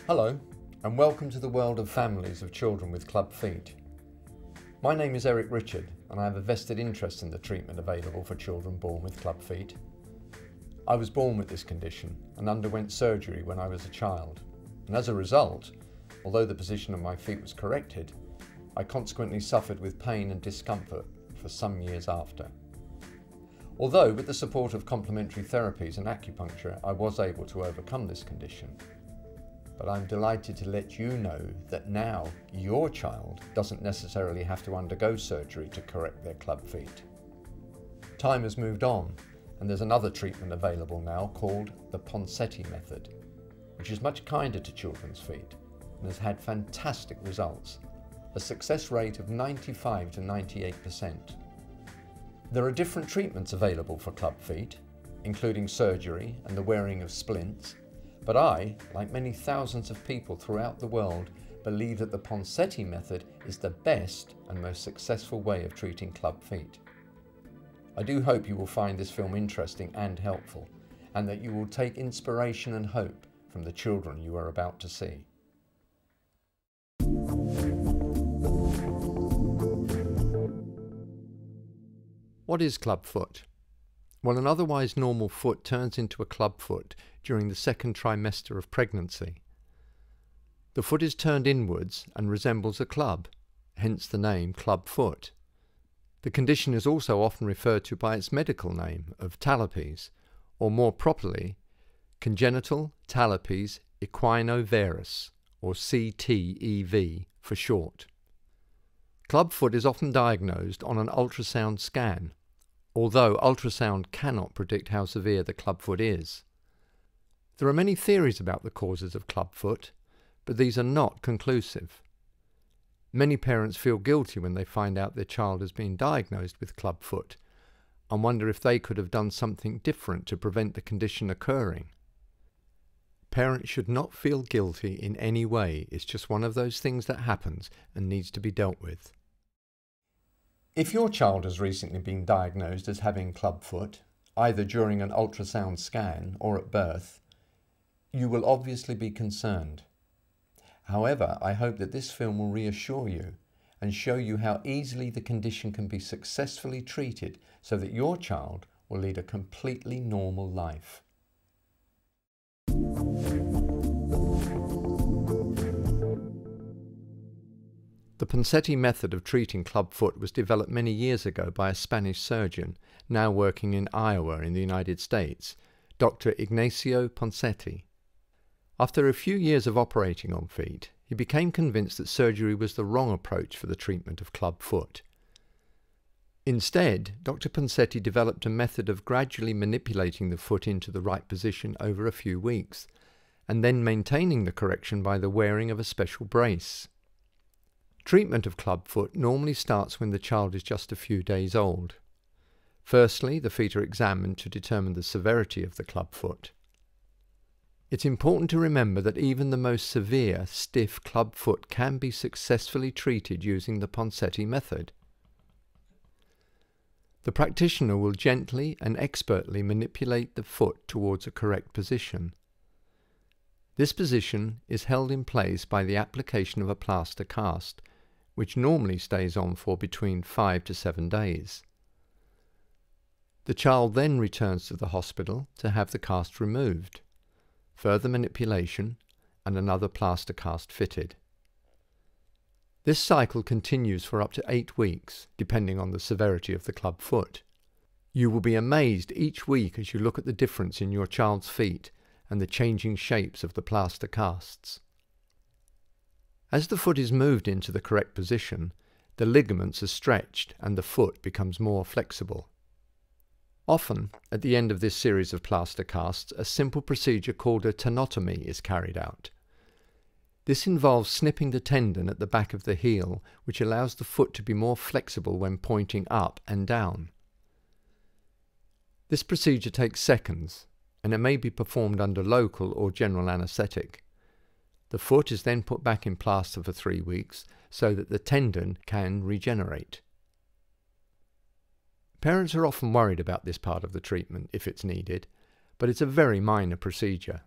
Hello, and welcome to the world of families of children with club feet. My name is Eric Richard, and I have a vested interest in the treatment available for children born with club feet. I was born with this condition and underwent surgery when I was a child, and as a result, although the position of my feet was corrected, I consequently suffered with pain and discomfort for some years after. Although with the support of complementary therapies and acupuncture, I was able to overcome this condition. But I'm delighted to let you know that now your child doesn't necessarily have to undergo surgery to correct their club feet. Time has moved on, and there's another treatment available now called the Ponseti Method, which is much kinder to children's feet and has had fantastic results, a success rate of 95 to 98%. There are different treatments available for club feet, including surgery and the wearing of splints. But I, like many thousands of people throughout the world, believe that the Ponseti method is the best and most successful way of treating club feet. I do hope you will find this film interesting and helpful, and that you will take inspiration and hope from the children you are about to see. What is clubfoot? Well, an otherwise normal foot turns into a clubfoot during the second trimester of pregnancy. The foot is turned inwards and resembles a club, hence the name clubfoot. The condition is also often referred to by its medical name of talipes, or more properly, congenital talipes equinovarus, or CTEV for short. Clubfoot is often diagnosed on an ultrasound scan, although ultrasound cannot predict how severe the clubfoot is. There are many theories about the causes of clubfoot, but these are not conclusive. Many parents feel guilty when they find out their child has been diagnosed with clubfoot and wonder if they could have done something different to prevent the condition occurring. Parents should not feel guilty in any way. It's just one of those things that happens and needs to be dealt with. If your child has recently been diagnosed as having clubfoot, either during an ultrasound scan or at birth, you will obviously be concerned. However, I hope that this film will reassure you and show you how easily the condition can be successfully treated so that your child will lead a completely normal life. The Ponseti method of treating clubfoot was developed many years ago by a Spanish surgeon, now working in Iowa in the United States, Dr. Ignacio Ponseti. After a few years of operating on feet, he became convinced that surgery was the wrong approach for the treatment of clubfoot. Instead, Dr. Ponseti developed a method of gradually manipulating the foot into the right position over a few weeks, and then maintaining the correction by the wearing of a special brace. Treatment of clubfoot normally starts when the child is just a few days old. Firstly, the feet are examined to determine the severity of the clubfoot. It's important to remember that even the most severe, stiff clubfoot can be successfully treated using the Ponseti method. The practitioner will gently and expertly manipulate the foot towards a correct position. This position is held in place by the application of a plaster cast, which normally stays on for between 5 to 7 days. The child then returns to the hospital to have the cast removed, further manipulation, and another plaster cast fitted. This cycle continues for up to 8 weeks, depending on the severity of the clubfoot. You will be amazed each week as you look at the difference in your child's feet and the changing shapes of the plaster casts. As the foot is moved into the correct position, the ligaments are stretched and the foot becomes more flexible. Often, at the end of this series of plaster casts, a simple procedure called a tenotomy is carried out. This involves snipping the tendon at the back of the heel, which allows the foot to be more flexible when pointing up and down. This procedure takes seconds, and it may be performed under local or general anaesthetic. The foot is then put back in plaster for 3 weeks so that the tendon can regenerate. Parents are often worried about this part of the treatment if it's needed, but it's a very minor procedure.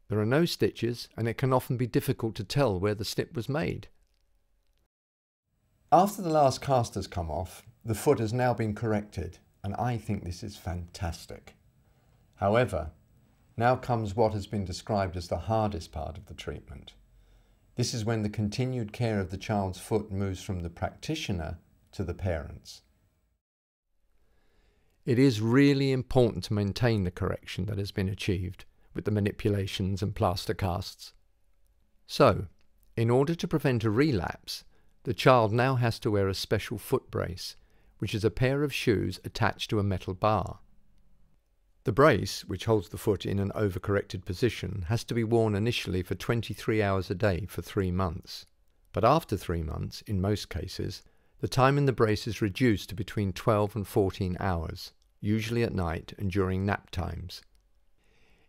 There are no stitches, and it can often be difficult to tell where the snip was made. After the last cast has come off, the foot has now been corrected, and I think this is fantastic. However, now comes what has been described as the hardest part of the treatment. This is when the continued care of the child's foot moves from the practitioner to the parents. It is really important to maintain the correction that has been achieved with the manipulations and plaster casts. So, in order to prevent a relapse, the child now has to wear a special foot brace, which is a pair of shoes attached to a metal bar. The brace, which holds the foot in an overcorrected position, has to be worn initially for 23 hours a day for 3 months. But after 3 months, in most cases, the time in the brace is reduced to between 12 and 14 hours, usually at night and during nap times.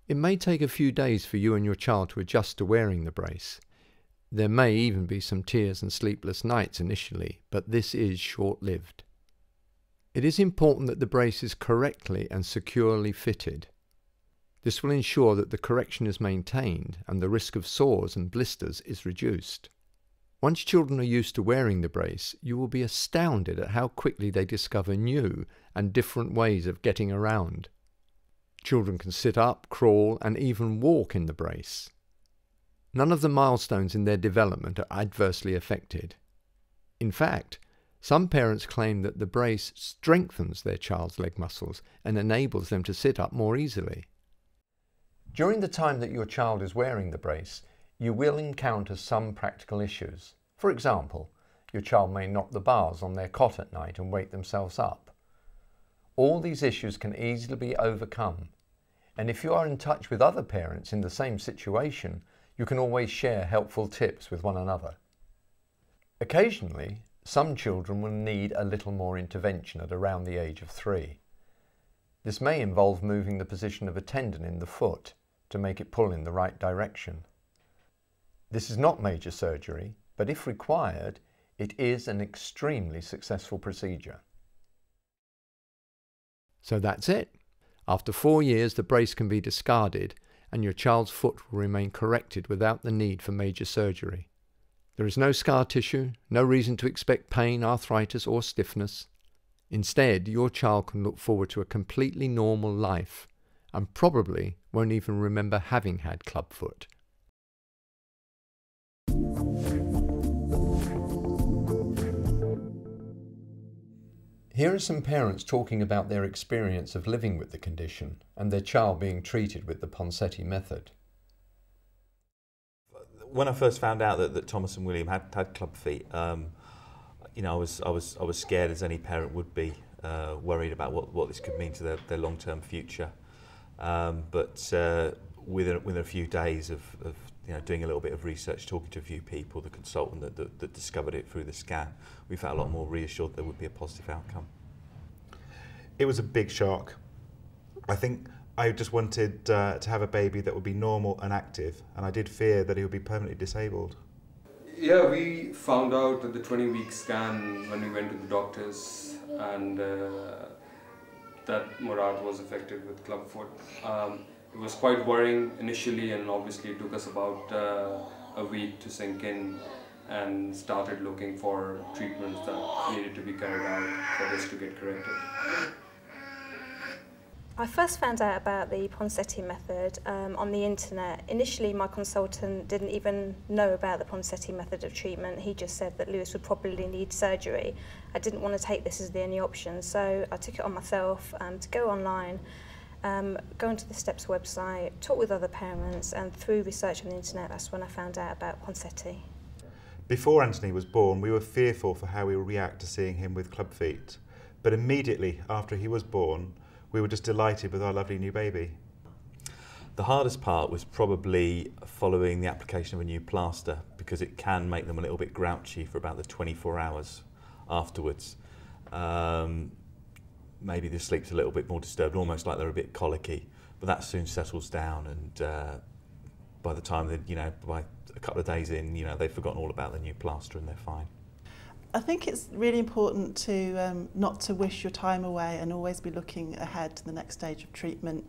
It may take a few days for you and your child to adjust to wearing the brace. There may even be some tears and sleepless nights initially, but this is short-lived. It is important that the brace is correctly and securely fitted. This will ensure that the correction is maintained and the risk of sores and blisters is reduced. Once children are used to wearing the brace, you will be astounded at how quickly they discover new and different ways of getting around. Children can sit up, crawl, and even walk in the brace. None of the milestones in their development are adversely affected. In fact, some parents claim that the brace strengthens their child's leg muscles and enables them to sit up more easily. During the time that your child is wearing the brace, you will encounter some practical issues. For example, your child may knock the bars on their cot at night and wake themselves up. All these issues can easily be overcome, and if you are in touch with other parents in the same situation, you can always share helpful tips with one another. Occasionally, some children will need a little more intervention at around the age of 3. This may involve moving the position of a tendon in the foot to make it pull in the right direction. This is not major surgery, but if required, it is an extremely successful procedure. So that's it. After 4 years, the brace can be discarded and your child's foot will remain corrected without the need for major surgery. There is no scar tissue, no reason to expect pain, arthritis or stiffness. Instead, your child can look forward to a completely normal life and probably won't even remember having had clubfoot. Here are some parents talking about their experience of living with the condition and their child being treated with the Ponseti Method. When I first found out that Thomas and William had club feet, I was scared, as any parent would be, worried about what this could mean to their long-term future. But within a few days of doing a little bit of research, talking to a few people, the consultant that discovered it through the scan, we felt a lot more reassured there would be a positive outcome. It was a big shock. I think I just wanted to have a baby that would be normal and active, and I did fear that he would be permanently disabled. Yeah, we found out at the 20-week scan when we went to the doctors, and that Murad was affected with clubfoot. It was quite worrying initially, and obviously it took us about a week to sink in and started looking for treatments that needed to be carried out for this to get corrected. I first found out about the Ponseti Method on the internet. Initially, my consultant didn't even know about the Ponseti Method of treatment. He just said that Lewis would probably need surgery. I didn't want to take this as the only option, so I took it on myself to go online, go onto the STEPS website, talk with other parents, and through research on the internet, that's when I found out about Ponseti. Before Anthony was born, we were fearful for how we would react to seeing him with club feet. But immediately after he was born, we were just delighted with our lovely new baby. The hardest part was probably following the application of a new plaster, because it can make them a little bit grouchy for about the 24 hours afterwards. maybe the sleep's a little bit more disturbed, almost like they're a bit colicky, but that soon settles down, and by the time that, you know, by a couple of days in, you know, they've forgotten all about the new plaster and they're fine. I think it's really important to not to wish your time away and always be looking ahead to the next stage of treatment.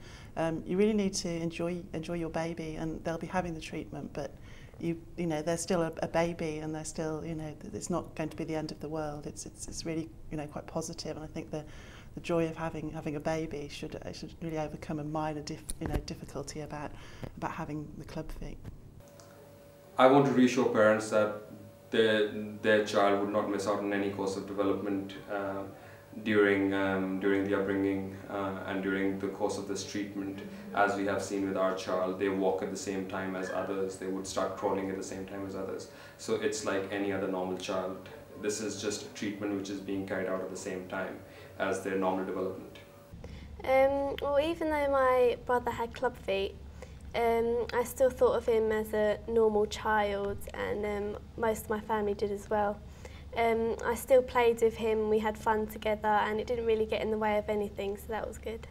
You really need to enjoy your baby, and they'll be having the treatment, but you know, they're still a baby, and they're still, you know, it's not going to be the end of the world. It's really, you know, quite positive, and I think the joy of having a baby should really overcome a minor difficulty about having the club feet. I want to reassure parents that their child would not miss out on any course of development during the upbringing and during the course of this treatment. As we have seen with our child, they walk at the same time as others, they would start crawling at the same time as others. So it's like any other normal child. This is just a treatment which is being carried out at the same time as their normal development. Well, even though my brother had club feet, I still thought of him as a normal child, and most of my family did as well. I still played with him, we had fun together, and it didn't really get in the way of anything, so that was good.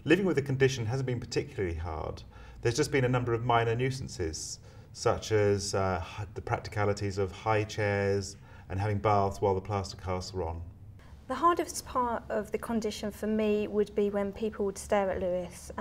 Living with the condition hasn't been particularly hard. There's just been a number of minor nuisances, such as the practicalities of high chairs and having baths while the plaster casts are on. The hardest part of the condition for me would be when people would stare at Lewis,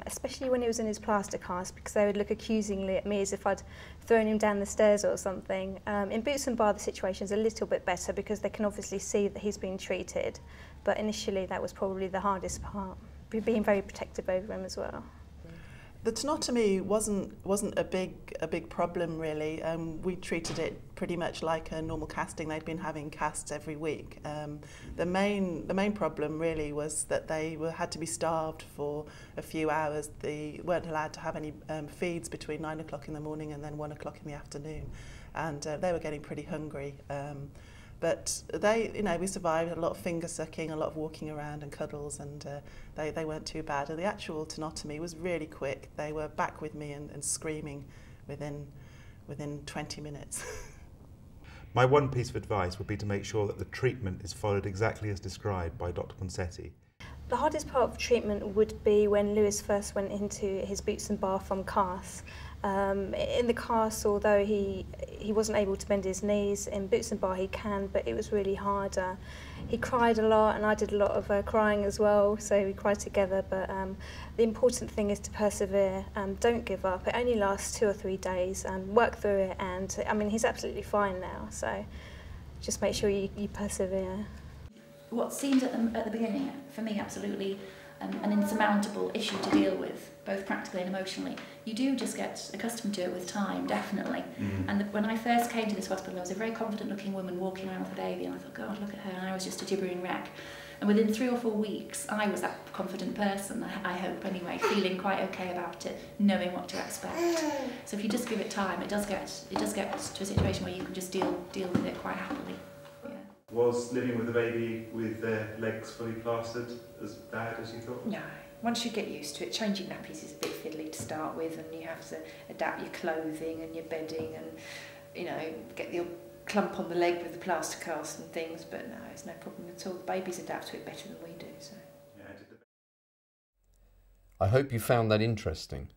especially when he was in his plaster cast, because they would look accusingly at me as if I'd thrown him down the stairs or something. In Boots and Bar the situation's a little bit better because they can obviously see that he's being treated, but initially that was probably the hardest part, being very protective over him as well. The tenotomy wasn't a big problem really. We treated it pretty much like a normal casting. They'd been having casts every week. The main problem really was that they had to be starved for a few hours. They weren't allowed to have any feeds between 9 o'clock in the morning and then 1 o'clock in the afternoon, and they were getting pretty hungry. But we survived. A lot of finger sucking, a lot of walking around and cuddles, and they weren't too bad. And the actual tenotomy was really quick. They were back with me and screaming within 20 minutes. My one piece of advice would be to make sure that the treatment is followed exactly as described by Dr. Ponseti. The hardest part of treatment would be when Lewis first went into his Boots and Bar from cast. In the cast, although he wasn't able to bend his knees, in Boots and Bar he can, but it was really hard. He cried a lot, and I did a lot of crying as well, so we cried together, but the important thing is to persevere. Don't give up. It only lasts 2 or 3 days, and work through it, and I mean, he's absolutely fine now, so just make sure you persevere. What seemed at the beginning, for me, absolutely an insurmountable issue to deal with, both practically and emotionally, you do just get accustomed to it with time, definitely. And when I first came to this hospital, I was a very confident-looking woman walking around with a baby, and I thought, God, look at her, and I was just a gibbering wreck. And within 3 or 4 weeks, I was that confident person, I hope anyway, feeling quite okay about it, knowing what to expect. So if you just give it time, it does get to a situation where you can just deal with it quite happily. Was living with a baby with their legs fully plastered as bad as you thought? No. Once you get used to it, changing nappies is a bit fiddly to start with, and you have to adapt your clothing and your bedding and, you know, get your clump on the leg with the plaster cast and things, but no, it's no problem at all. The babies adapt to it better than we do. So. I hope you found that interesting.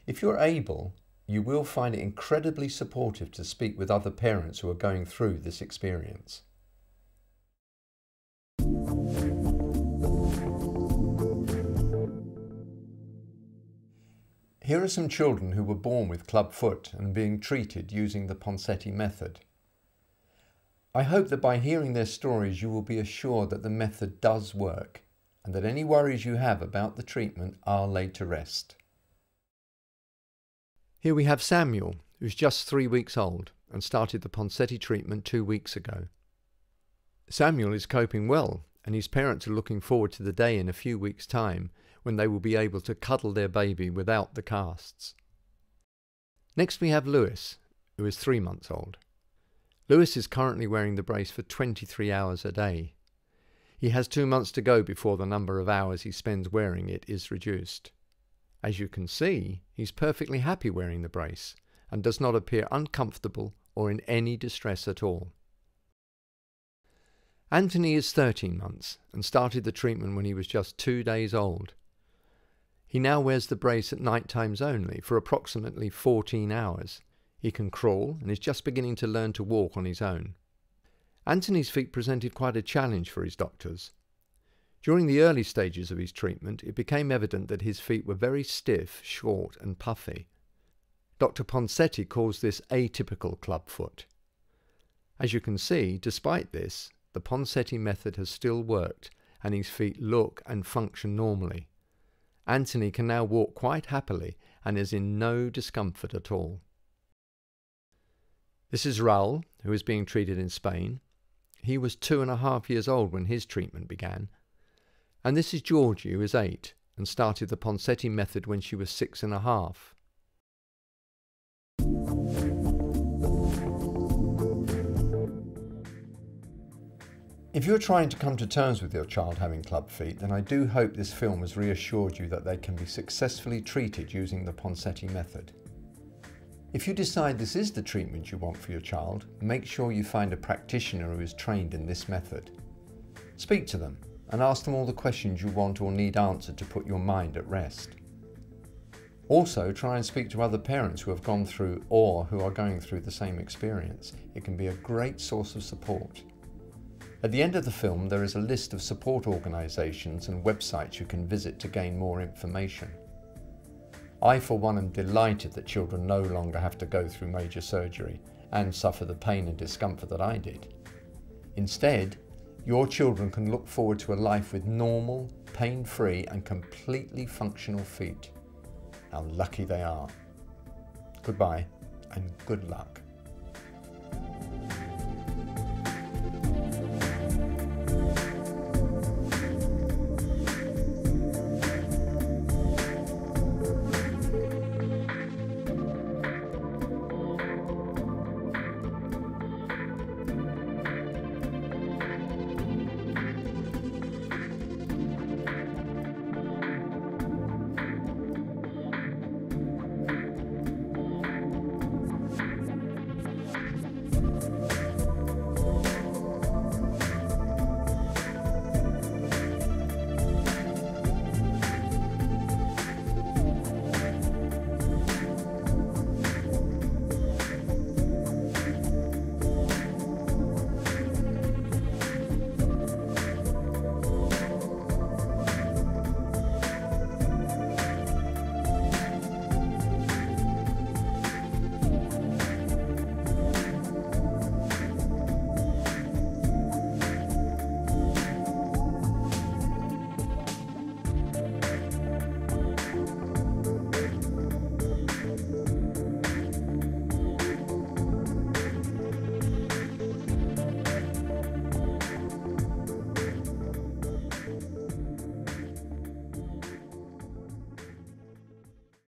If you're able, you will find it incredibly supportive to speak with other parents who are going through this experience. Here are some children who were born with clubfoot and being treated using the Ponseti method. I hope that by hearing their stories you will be assured that the method does work and that any worries you have about the treatment are laid to rest. Here we have Samuel, who's just 3 weeks old and started the Ponseti treatment 2 weeks ago. Samuel is coping well, and his parents are looking forward to the day in a few weeks' time when they will be able to cuddle their baby without the casts. Next we have Lewis, who is 3 months old. Lewis is currently wearing the brace for 23 hours a day. He has 2 months to go before the number of hours he spends wearing it is reduced. As you can see, he's perfectly happy wearing the brace and does not appear uncomfortable or in any distress at all. Anthony is 13 months and started the treatment when he was just 2 days old. He now wears the brace at night times only for approximately 14 hours. He can crawl and is just beginning to learn to walk on his own. Anthony's feet presented quite a challenge for his doctors. During the early stages of his treatment, it became evident that his feet were very stiff, short and puffy. Dr. Ponseti calls this atypical clubfoot. As you can see, despite this, the Ponseti method has still worked and his feet look and function normally. Anthony can now walk quite happily and is in no discomfort at all. This is Raul, who is being treated in Spain. He was 2.5 years old when his treatment began. And this is Georgie, who is 8 and started the Ponseti method when she was 6.5. If you're trying to come to terms with your child having club feet, then I do hope this film has reassured you that they can be successfully treated using the Ponseti method. If you decide this is the treatment you want for your child, make sure you find a practitioner who is trained in this method. Speak to them and ask them all the questions you want or need answered to put your mind at rest. Also, try and speak to other parents who have gone through or who are going through the same experience. It can be a great source of support. At the end of the film, there is a list of support organisations and websites you can visit to gain more information. I, for one, am delighted that children no longer have to go through major surgery and suffer the pain and discomfort that I did. Instead, your children can look forward to a life with normal, pain-free and completely functional feet. How lucky they are. Goodbye and good luck.